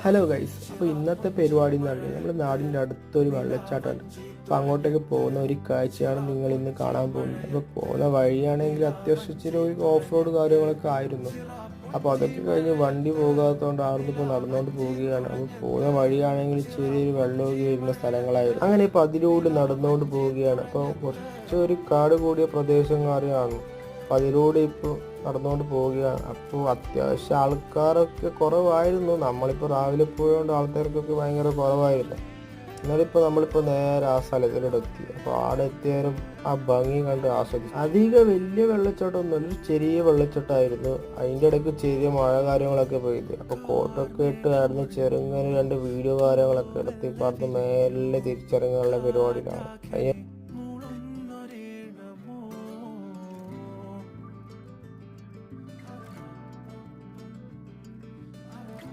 Hello guys, അപ്പോൾ ഇന്നത്തെ പരിപാടി എന്ന് പറഞ്ഞാൽ നമ്മുടെ നാടിൻ്റെ അടുത്തൊരു വെള്ളച്ചാട്ടമുണ്ട്. അപ്പോൾ അങ്ങോട്ടേക്ക് പോകുന്ന ഒരു കാഴ്ചയാണ് നിങ്ങൾ ഇന്ന് കാണാൻ പോകുന്നത്. അപ്പോൾ പോകുന്ന വഴിയാണെങ്കിൽ അത്യാവശ്യം ഇച്ചിരി ഒരു ഓഫ് റോഡ് കാര്യങ്ങളൊക്കെ ആയിരുന്നു. അപ്പോൾ അതൊക്കെ കഴിഞ്ഞ് വണ്ടി പോകാത്തതുകൊണ്ട് ആർന്ന് ഇപ്പോൾ നടന്നുകൊണ്ട് പോവുകയാണ്. അപ്പോൾ പോകുന്ന വഴിയാണെങ്കിൽ ചെറിയൊരു വെള്ളമൊക്കെ വരുന്ന സ്ഥലങ്ങളായിരുന്നു. അങ്ങനെ ഇപ്പോൾ അതിലൂടെ നടന്നുകൊണ്ട് പോവുകയാണ്. അപ്പോൾ കുറച്ചൊരു കാട് കൂടിയ പ്രദേശങ്ങളാണ്. അപ്പോൾ അതിലൂടെ ഇപ്പോൾ നടന്നുകൊണ്ട് പോവുകയാണ്. അപ്പോൾ അത്യാവശ്യം ആൾക്കാരൊക്കെ കുറവായിരുന്നു. നമ്മളിപ്പോൾ രാവിലെ പോയതുകൊണ്ട് ആൾക്കാർക്കൊക്കെ ഭയങ്കര കുറവായിരുന്നു. എന്നാലിപ്പോൾ നമ്മളിപ്പോൾ നേരെ ആ സ്ഥലത്തിലൂടെ എത്തി. അപ്പോൾ അവിടെ എത്തിയാലും ആ ഭംഗി കണ്ട് ആസ്വദിച്ചു. അധികം വലിയ വെള്ളച്ചാട്ടമൊന്നുമല്ല, ഒരു ചെറിയ വെള്ളച്ചാട്ടമായിരുന്നു. അതിൻ്റെ ഇടയ്ക്ക് ചെറിയ മഴ കാര്യങ്ങളൊക്കെ പെയ്ത്. അപ്പോൾ കോട്ടൊക്കെ ഇട്ട് ആയിരുന്നു ചെറുങ്ങനെ രണ്ട് വീഡിയോ കാര്യങ്ങളൊക്കെ എടുത്ത് ഇപ്പം അടുത്ത് മേലെ തിരിച്ചിറങ്ങാനുള്ള പരിപാടിയിലാണ്.